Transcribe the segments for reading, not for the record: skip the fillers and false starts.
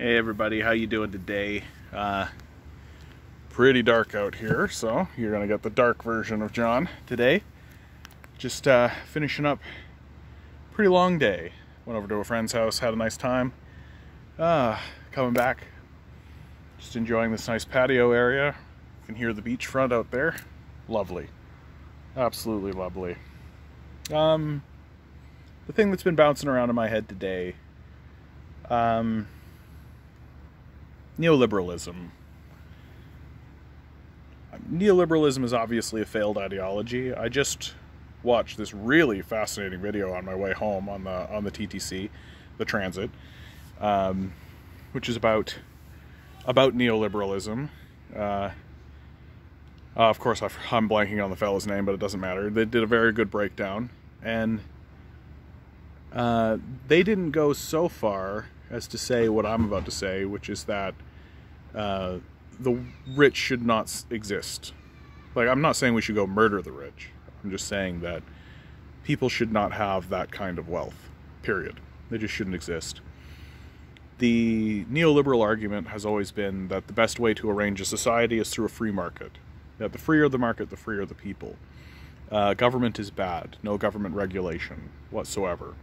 Hey everybody, how you doing today? Pretty dark out here, so you're gonna get the dark version of John today. Just finishing up a pretty long day. Went over to a friend's house, had a nice time. Coming back, just enjoying this nice patio area. You can hear the beachfront out there. Lovely, absolutely lovely. The thing that's been bouncing around in my head today, neoliberalism. Neoliberalism is obviously a failed ideology. I just watched this really fascinating video on my way home on the TTC, the transit, which is about neoliberalism. Of course, I'm blanking on the fellow's name, but it doesn't matter. They did a very good breakdown, and they didn't go so far as to say what I'm about to say, which is that the rich should not exist. Like, I'm not saying we should go murder the rich. I'm just saying that people should not have that kind of wealth, period. They just shouldn't exist. The neoliberal argument has always been that the best way to arrange a society is through a free market. That the freer the market, the freer the people. Government is bad. No government regulation whatsoever.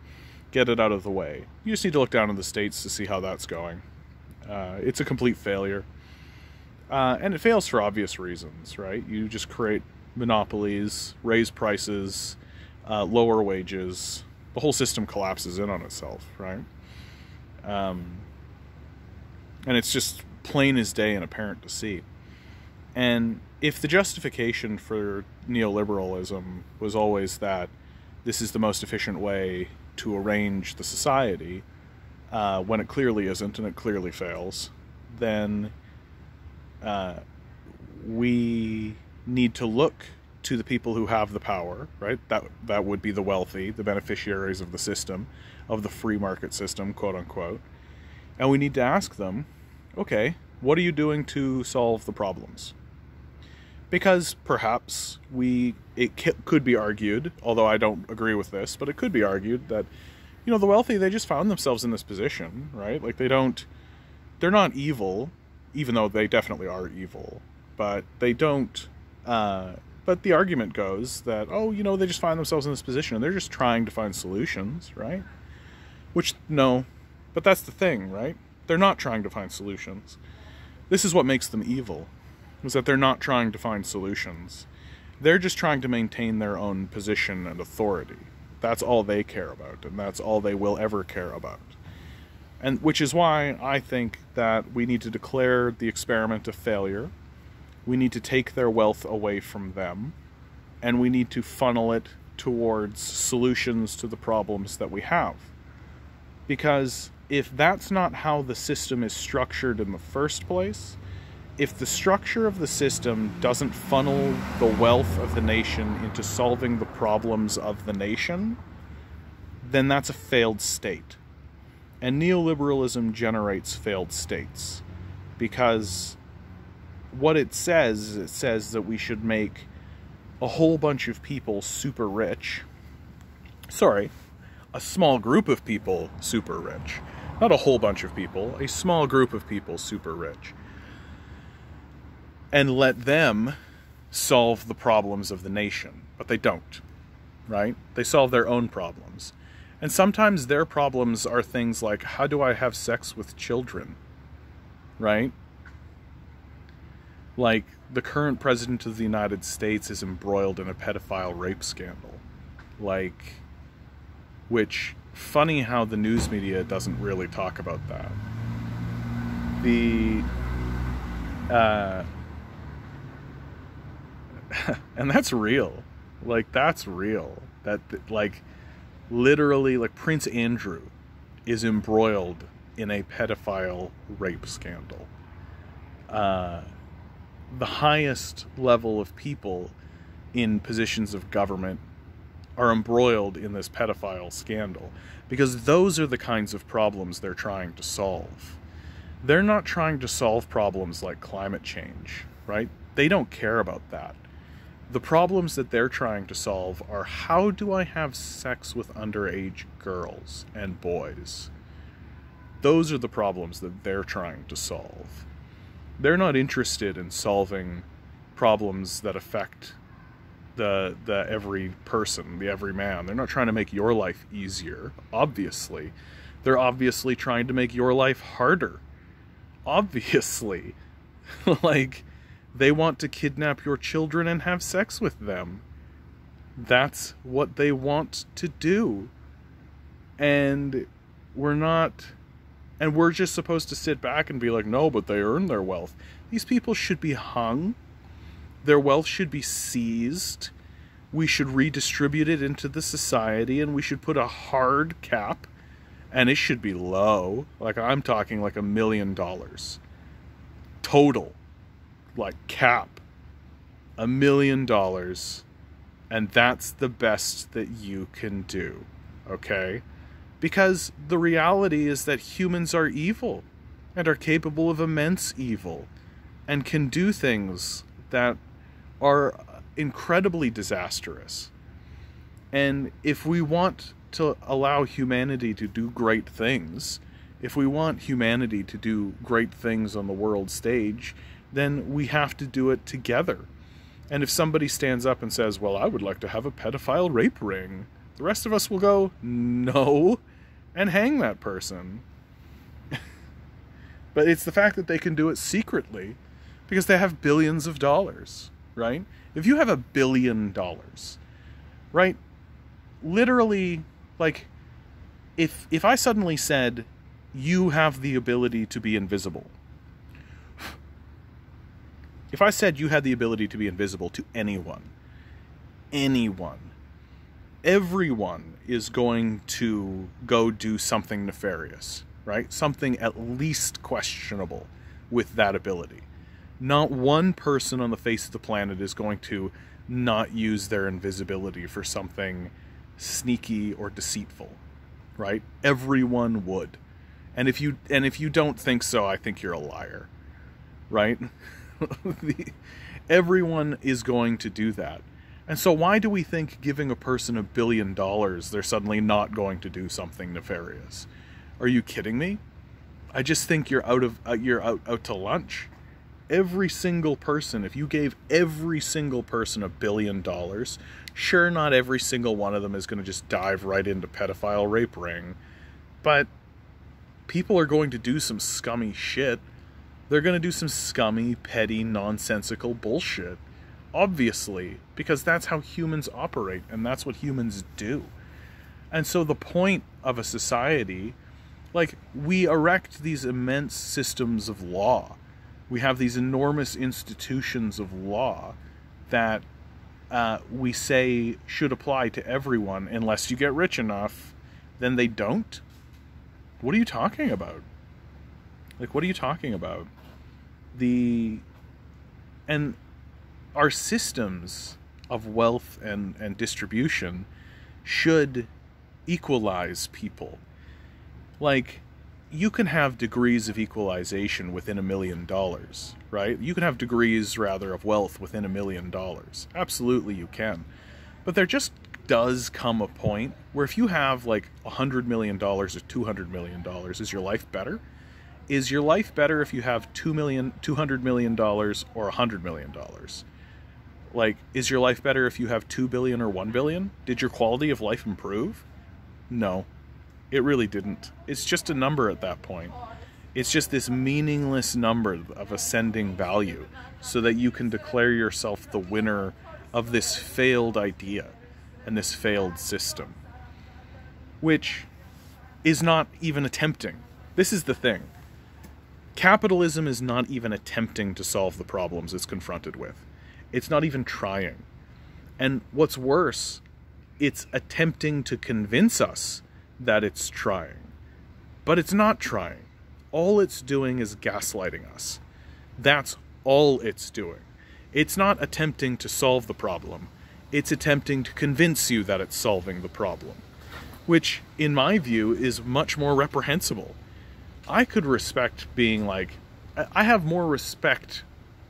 Get it out of the way. You just need to look down in the States to see how that's going. It's a complete failure. And it fails for obvious reasons, right? You just create monopolies, raise prices, lower wages. The whole system collapses in on itself, right? And it's just plain as day and apparent to see. And if the justification for neoliberalism was always that this is the most efficient way to arrange the society, when it clearly isn't and it clearly fails, then we need to look to the people who have the power, right? That would be the wealthy, the beneficiaries of the system, of the free market system, quote unquote. And we need to ask them, okay, what are you doing to solve the problems? Because perhaps it could be argued, although I don't agree with this, but it could be argued that, you know, the wealthy, they just found themselves in this position, right? Like, they're not evil, even though they definitely are evil, but they don't, but the argument goes that, oh, you know, they just find themselves in this position and they're just trying to find solutions, right? Which, no, but that's the thing, right? They're not trying to find solutions. This is what makes them evil, is that they're not trying to find solutions. They're just trying to maintain their own position and authority. That's all they care about, and that's all they will ever care about. And which is why I think that we need to declare the experiment a failure. We need to take their wealth away from them, and we need to funnel it towards solutions to the problems that we have. Because if that's not how the system is structured in the first place, if the structure of the system doesn't funnel the wealth of the nation into solving the problems of the nation, then that's a failed state. And neoliberalism generates failed states, because what it says that we should make a whole bunch of people super rich. Sorry, a small group of people super rich. Not a whole bunch of people, a small group of people super rich. And let them solve the problems of the nation. But they don't, right? They solve their own problems. And sometimes their problems are things like, how do I have sex with children? Right? Like, the current president of the United States is embroiled in a pedophile rape scandal. Like, which, funny how the news media doesn't really talk about that. And that's real. Like, that's real. That, like, literally, like, Prince Andrew is embroiled in a pedophile rape scandal. The highest level of people in positions of government are embroiled in this pedophile scandal, because those are the kinds of problems they're trying to solve. They're not trying to solve problems like climate change, right? They don't care about that. The problems that they're trying to solve are, how do I have sex with underage girls and boys? Those are the problems that they're trying to solve. They're not interested in solving problems that affect the every person, the every man. They're not trying to make your life easier, obviously. They're obviously trying to make your life harder. Obviously. Like, they want to kidnap your children and have sex with them. That's what they want to do. And we're just supposed to sit back and be like, no, but they earned their wealth. These people should be hung. Their wealth should be seized. We should redistribute it into the society, and we should put a hard cap. And it should be low. Like, I'm talking like $1 million. Total. Like, cap. $1 million. And that's the best that you can do. Okay? Because the reality is that humans are evil. And are capable of immense evil. And can do things that are incredibly disastrous. And if we want to allow humanity to do great things, if we want humanity to do great things on the world stage, then we have to do it together. And if somebody stands up and says, well, I would like to have a pedophile rape ring, the rest of us will go, no, and hang that person. But it's the fact that they can do it secretly because they have billions of dollars, right? If you have $1 billion, right? Literally, like, if I suddenly said, you have the ability to be invisible. If I said you had the ability to be invisible to anyone, everyone is going to go do something nefarious, right? Something at least questionable with that ability. Not one person on the face of the planet is going to not use their invisibility for something sneaky or deceitful, right? Everyone would. And if you don't think so, I think you're a liar, right? Everyone is going to do that. And so why do we think giving a person $1 billion, they're suddenly not going to do something nefarious? Are you kidding me? I just think you're out to lunch. Every single person, if you gave every single person $1 billion, sure, not every single one of them is going to just dive right into pedophile rape ring, but people are going to do some scummy shit. They're going to do some scummy, petty, nonsensical bullshit. Obviously, because that's how humans operate, and that's what humans do. And so the point of a society, like, we erect these immense systems of law. We have these enormous institutions of law that we say should apply to everyone unless you get rich enough. Then they don't. What are you talking about? Like, what are you talking about? And our systems of wealth and distribution should equalize people. Like, you can have degrees of equalization within $1 million, right? You can have degrees, rather, of wealth within $1 million. Absolutely you can. But there just does come a point where if you have like $100 million or $200 million, is your life better? Is your life better if you have $200 million or $100 million? Like, is your life better if you have 2 billion or 1 billion? Did your quality of life improve? No, it really didn't. It's just a number at that point. It's just this meaningless number of ascending value so that you can declare yourself the winner of this failed idea and this failed system, which is not even attempting. This is the thing. Capitalism is not even attempting to solve the problems it's confronted with. It's not even trying. And what's worse, it's attempting to convince us that it's trying. But it's not trying. All it's doing is gaslighting us. That's all it's doing. It's not attempting to solve the problem. It's attempting to convince you that it's solving the problem, which, in my view, is much more reprehensible. I could respect being like, I have more respect,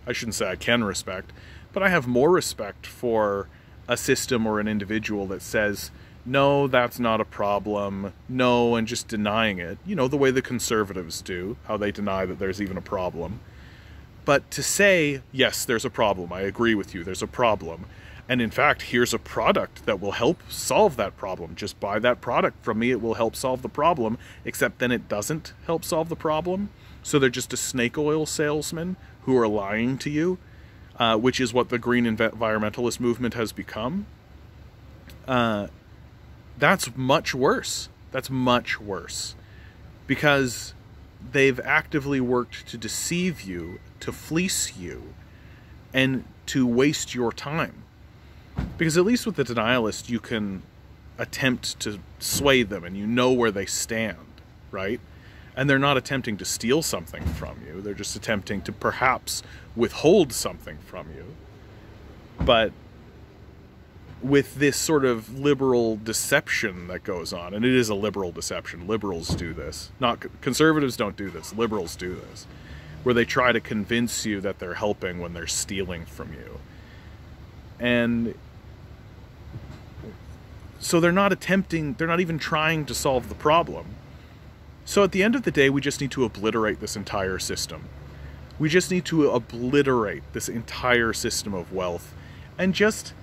I shouldn't say I can respect, but I have more respect for a system or an individual that says, no, that's not a problem, no, and just denying it, you know, the way the conservatives do, how they deny that there's even a problem. But to say, yes, there's a problem, I agree with you, there's a problem, and in fact, here's a product that will help solve that problem. Just buy that product from me, it will help solve the problem, except then it doesn't help solve the problem. So they're just a snake oil salesman who are lying to you, which is what the green environmentalist movement has become. That's much worse. That's much worse. Because they've actively worked to deceive you, to fleece you, and to waste your time. Because at least with the denialist, you can attempt to sway them and you know where they stand, right? And they're not attempting to steal something from you. They're just attempting to perhaps withhold something from you. But with this sort of liberal deception that goes on, and it is a liberal deception. Liberals do this. Not conservatives don't do this. Liberals do this. Where they try to convince you that they're helping when they're stealing from you. And so they're not even trying to solve the problem. So at the end of the day, we just need to obliterate this entire system. We just need to obliterate this entire system of wealth and just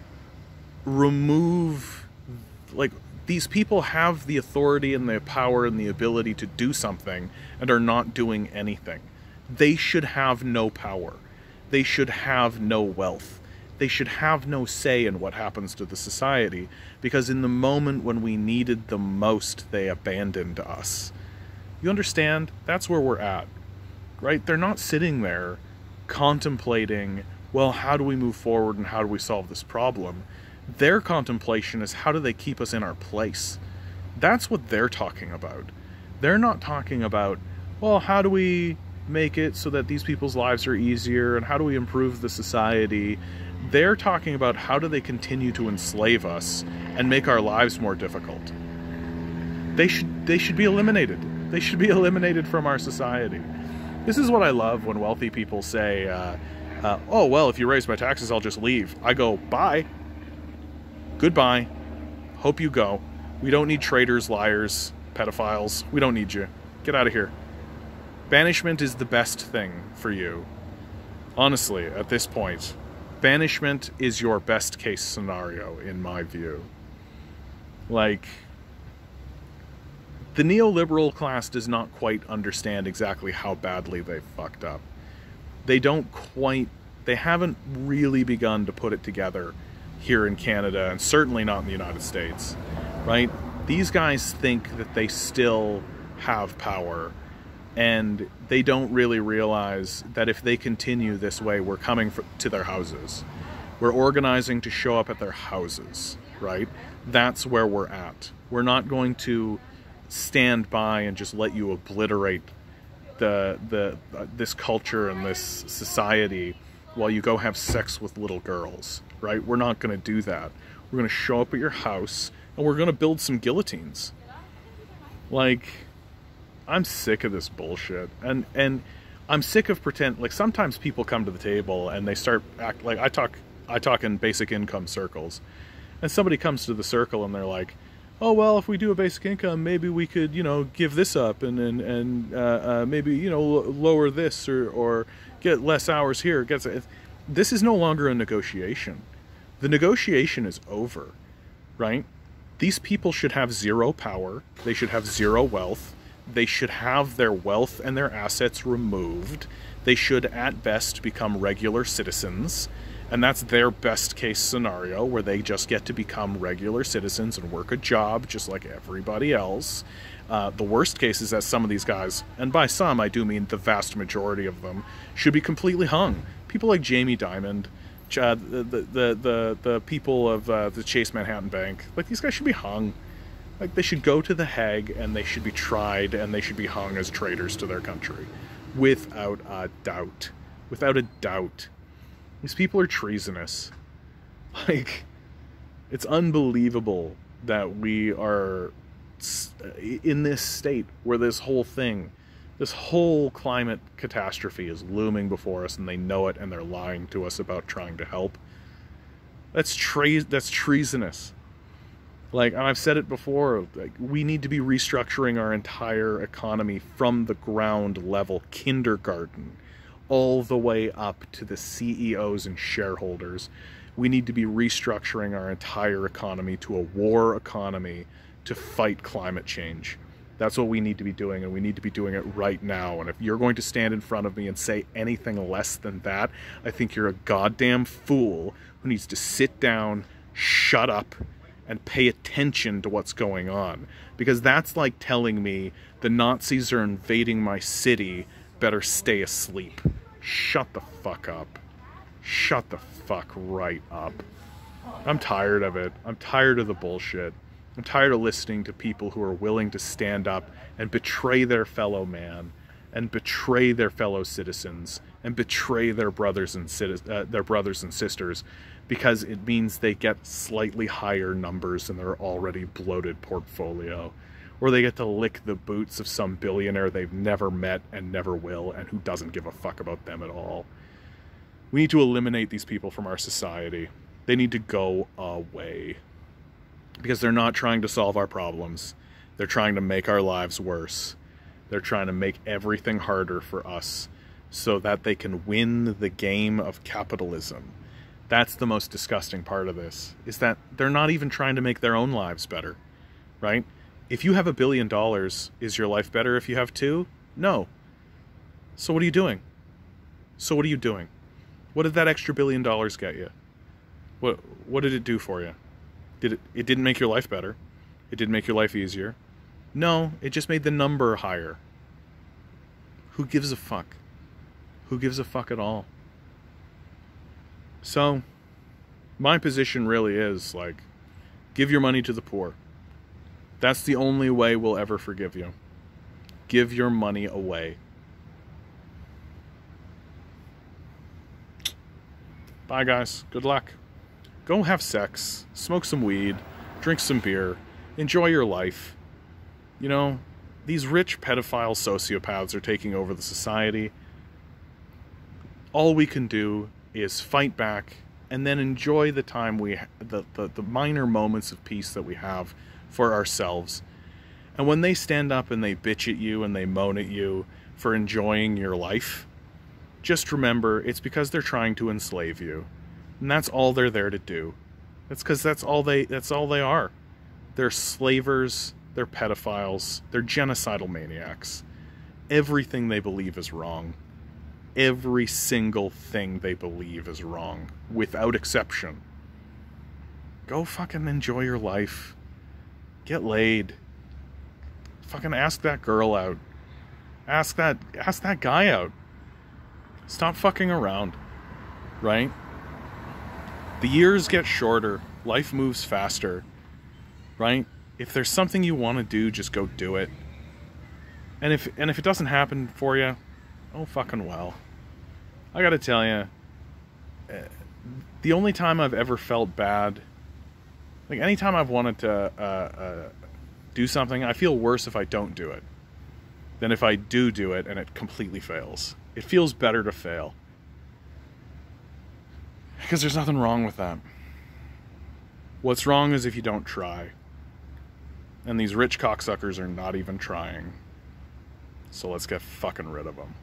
remove, like, these people have the authority and the power and the ability to do something and are not doing anything. They should have no power. They should have no wealth. They should have no say in what happens to the society, because in the moment when we needed them most, they abandoned us. You understand? That's where we're at, right? They're not sitting there contemplating, well, how do we move forward and how do we solve this problem? Their contemplation is, how do they keep us in our place? That's what they're talking about. They're not talking about, well, how do we make it so that these people's lives are easier and how do we improve the society? They're talking about, how do they continue to enslave us and make our lives more difficult? They should be eliminated. They should be eliminated from our society. This is what I love when wealthy people say, oh, well, if you raise my taxes, I'll just leave. I go, bye. Goodbye. Hope you go. We don't need traitors, liars, pedophiles. We don't need you. Get out of here. Banishment is the best thing for you. Honestly, at this point, banishment is your best case scenario, in my view. Like, the neoliberal class does not quite understand exactly how badly they've fucked up. They haven't really begun to put it together here in Canada, and certainly not in the United States, right? These guys think that they still have power, and they don't really realize that if they continue this way, we're coming to their houses. We're organizing to show up at their houses, right? That's where we're at. We're not going to stand by and just let you obliterate this culture and this society while you go have sex with little girls, right? We're not going to do that. We're going to show up at your house and we're going to build some guillotines. Like, I'm sick of this bullshit. And I'm sick of like, sometimes people come to the table and they start act like, I talk in basic income circles, and somebody comes to the circle and they're like, oh, well, if we do a basic income, maybe we could, you know, give this up and maybe, you know, lower this or get less hours here. This is no longer a negotiation. The negotiation is over, right? These people should have zero power. They should have zero wealth. They should have their wealth and their assets removed. They should, at best, become regular citizens. And that's their best case scenario, where they just get to become regular citizens and work a job just like everybody else. The worst case is that some of these guys, and by some I do mean the vast majority of them, should be completely hung. People like Jamie Dimon, the people of the Chase Manhattan Bank, like, these guys should be hung. Like, they should go to The Hague and they should be tried and they should be hung as traitors to their country. Without a doubt. Without a doubt. These people are treasonous. Like, it's unbelievable that we are in this state where this whole climate catastrophe is looming before us, and they know it, and they're lying to us about trying to help. That's treasonous. Like, and I've said it before, like, we need to be restructuring our entire economy from the ground level, kindergarten, all the way up to the CEOs and shareholders. We need to be restructuring our entire economy to a war economy to fight climate change. That's what we need to be doing, and we need to be doing it right now. And if you're going to stand in front of me and say anything less than that, I think you're a goddamn fool who needs to sit down, shut up, and pay attention to what's going on. Because that's like telling me the Nazis are invading my city, better stay asleep. Shut the fuck up. Shut the fuck right up. I'm tired of it. I'm tired of the bullshit. I'm tired of listening to people who are willing to stand up and betray their fellow man, and betray their fellow citizens, and betray their brothers and sisters, because it means they get slightly higher numbers in their already bloated portfolio, or they get to lick the boots of some billionaire they've never met and never will, and who doesn't give a fuck about them at all. We need to eliminate these people from our society. They need to go away. Because they're not trying to solve our problems. They're trying to make our lives worse. They're trying to make everything harder for us so that they can win the game of capitalism. That's the most disgusting part of this, is that they're not even trying to make their own lives better, right? If you have $1 billion, is your life better if you have 2? No. So what are you doing? What did that extra $1 billion get you? What did it do for you? It didn't make your life better. It didn't make your life easier. No, it just made the number higher. Who gives a fuck? Who gives a fuck at all? So, my position really is, like, give your money to the poor. That's the only way we'll ever forgive you. Give your money away. Bye, guys. Good luck. Go have sex, smoke some weed, drink some beer, enjoy your life. You know, these rich pedophile sociopaths are taking over the society. All we can do is fight back and then enjoy the time the minor moments of peace that we have for ourselves. And when they stand up and they bitch at you and they moan at you for enjoying your life, just remember it's because they're trying to enslave you. And that's all they're there to do. That's because that's all they are. They're slavers, they're pedophiles, they're genocidal maniacs. Everything they believe is wrong. Every single thing they believe is wrong, without exception. Go fucking enjoy your life. Get laid. Fucking ask that girl out. Ask that guy out. Stop fucking around. Right? The years get shorter, life moves faster, right? If there's something you want to do, just go do it. And if it doesn't happen for you, oh fucking well. I gotta tell you, the only time I've ever felt bad, like anytime I've wanted to do something, I feel worse if I don't do it than if I do it and it completely fails. It feels better to fail. Because there's nothing wrong with that. What's wrong is if you don't try. And these rich cocksuckers are not even trying. So let's get fucking rid of them.